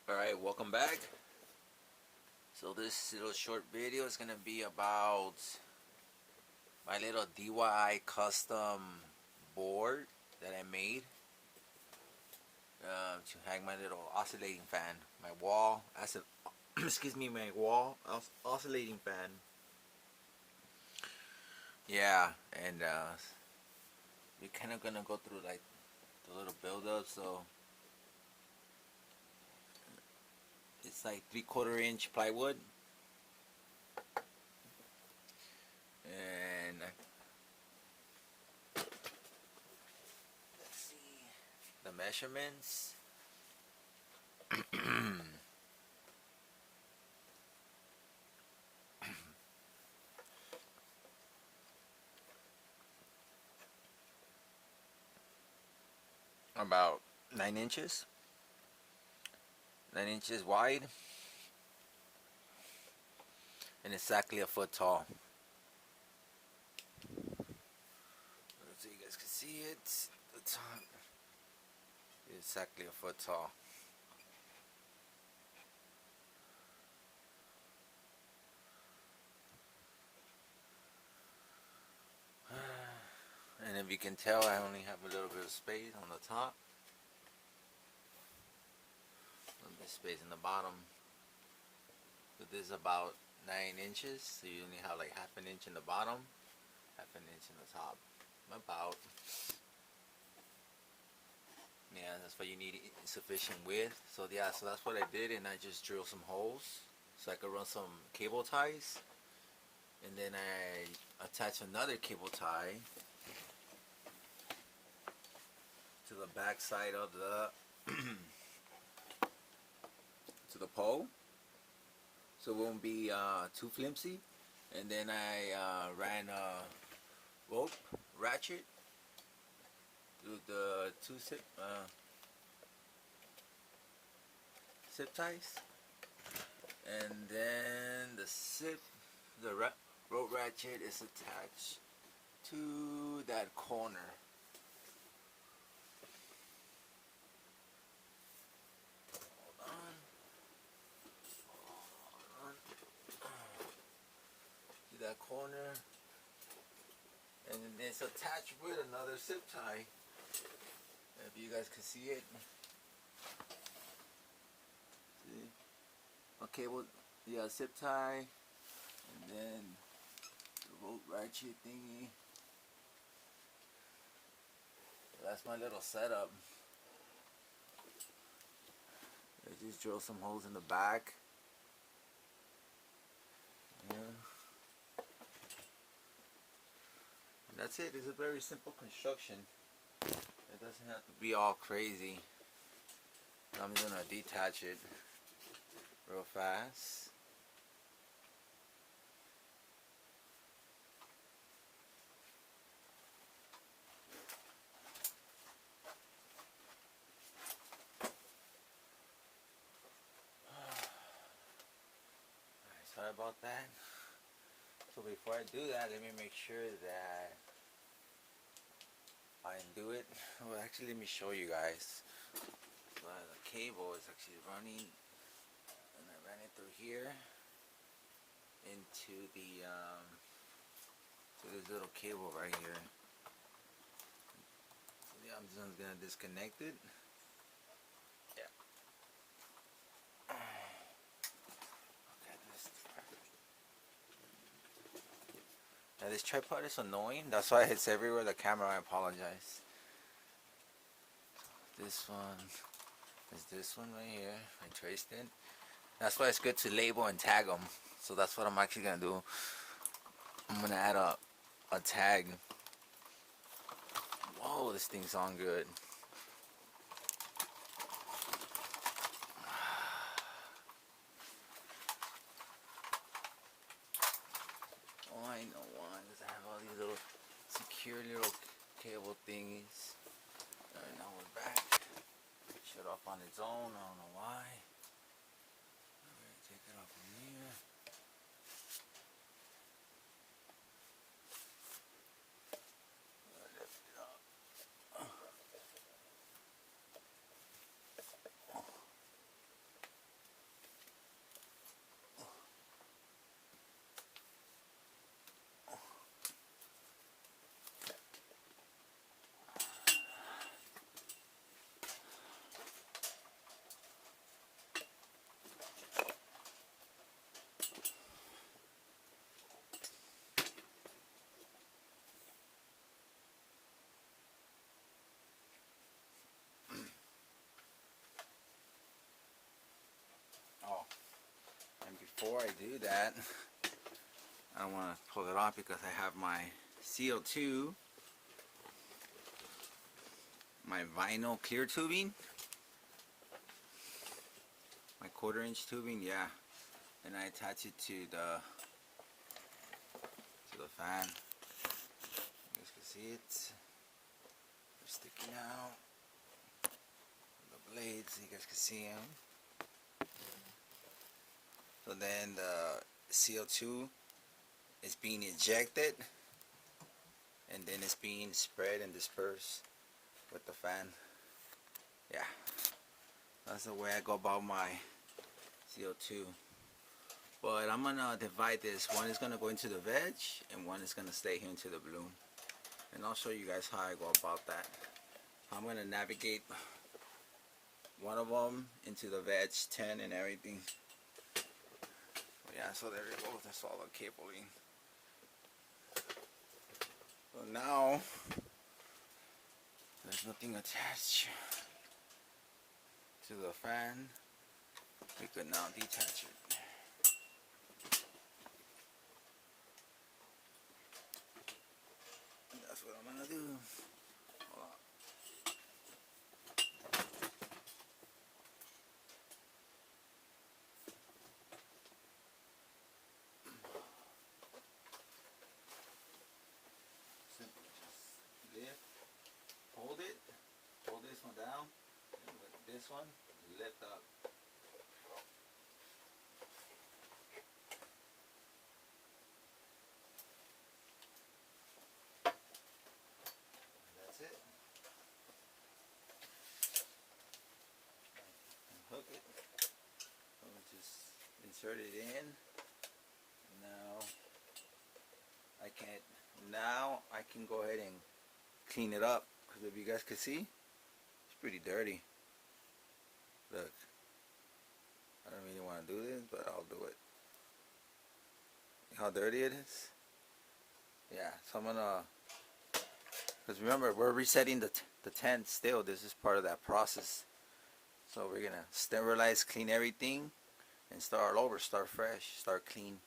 Alright, welcome back. So this little short video is going to be about my little DIY custom board that I made to hang my little oscillating fan, my wall, excuse me, my wall oscillating fan. Yeah, and we're kind of going to go through like the little build up. So it's like 3/4 inch plywood, and let's see the measurements. About 9 inches, 9 inches wide, and exactly a foot tall. So you guys can see it. The top is exactly a foot tall. And if you can tell, I only have a little bit of space on the top, a little bit of space in the bottom. But this is about 9 inches, so you only have like half an inch in the bottom, half an inch in the top. About, yeah, that's what you need, sufficient width. So yeah, so that's what I did, and I just drilled some holes so I could run some cable ties, and then I attached another cable tie to the back side of the to the pole, so it won't be too flimsy. And then I ran a rope ratchet through the two zip ties, and then the rope ratchet is attached to that corner. That corner, and it's attached with another zip tie, if you guys can see it. See? A cable, yeah, zip tie, and then the rope ratchet thingy. So that's my little setup. I just drill some holes in the back. Yeah. That's it. It's a very simple construction. It doesn't have to be all crazy. I'm gonna detach it real fast. Sorry about that. So before I do that, let me make sure that I do it. Well, actually, let me show you guys. So the cable is actually running, and I ran it through here into the to this little cable right here. So yeah, I'm just gonna disconnect it. Yeah. Now this tripod is annoying. That's why it's everywhere. The camera, I apologize. This one is this one right here. I traced it. That's why it's good to label and tag them. So that's what I'm actually gonna do. I'm gonna add a a tag. Whoa, this thing's on good. Oh, I know why, because I have all these little secure little cable thingies. Alright, now we're back. Shut off on its own, I don't know why. Alright, take it off from here. Lift it up. Oh, and before I do that, I don't want to pull it off because I have my CO2, my vinyl clear tubing, my 1/4-inch tubing, yeah, and I attach it to the fan. You guys can see it. They're sticking out. The blades, you guys can see them. So then the CO2 is being ejected, and then it's being spread and dispersed with the fan. Yeah, that's the way I go about my CO2. But I'm gonna divide this. One is gonna go into the veg, and one is gonna stay here into the bloom. And I'll show you guys how I go about that. I'm gonna navigate one of them into the veg tent and everything. But yeah, so there you go. That's all the cabling. So now there's nothing attached to the fan. We could now detach it. And that's what I'm gonna do. Hold on. Simply just lift, hold it, hold this one down, and with this one, lift up. That's it. And hook it. So just insert it in. Now I can go ahead and clean it up, because if you guys can see, it's pretty dirty. Look, I don't really want to do this, but I'll do it. How dirty it is? Yeah, so I'm gonna, because remember, we're resetting the tent still. This is part of that process. So we're gonna sterilize, clean everything, and start all over, start fresh, start clean.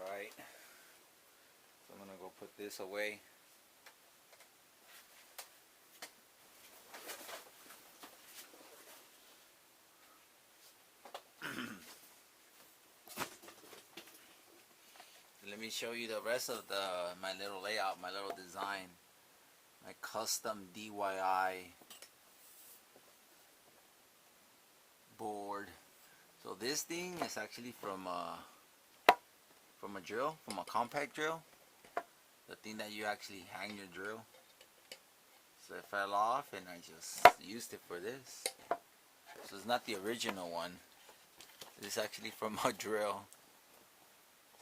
Alright, so I'm gonna go put this away. Let me show you the rest of my little layout, my little design, my custom DIY board. So this thing is actually from a drill, from a compact drill, the thing that you actually hang your drill. So it fell off and I just used it for this. So it's not the original one. It's actually from a drill.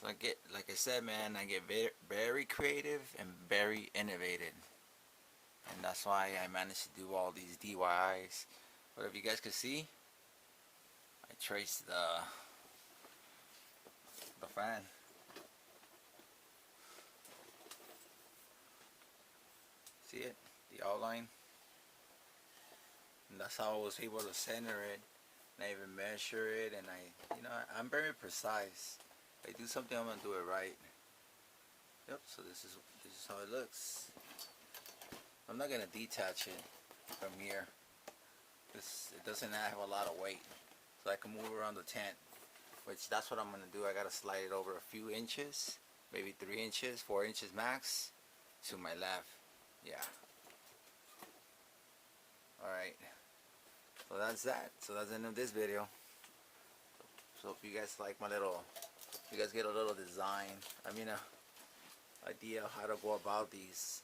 So I get, like I said, man, I get very creative and very innovative, and that's why I managed to do all these DIYs. But if you guys could see, I traced the fan. See it? The outline. And that's how I was able to center it, and I even measure it, and I'm very precise. If I do something, I'm gonna do it right. Yep, so this is how it looks. I'm not gonna detach it from here. It doesn't have a lot of weight, so I can move around the tent. Which that's what I'm gonna do. I gotta slide it over a few inches, maybe 3 inches, 4 inches max, to my left. Yeah. All right. So that's that. So that's the end of this video. So if you guys like my little, you guys get a little design. I mean, a idea of how to go about these.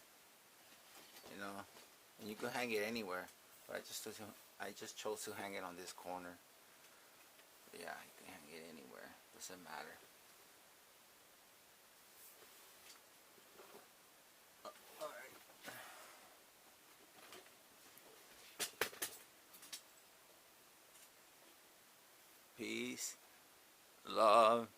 You know, and you can hang it anywhere. But I just chose to hang it on this corner. But yeah, you can hang it anywhere. Doesn't matter. Alright. Peace, love,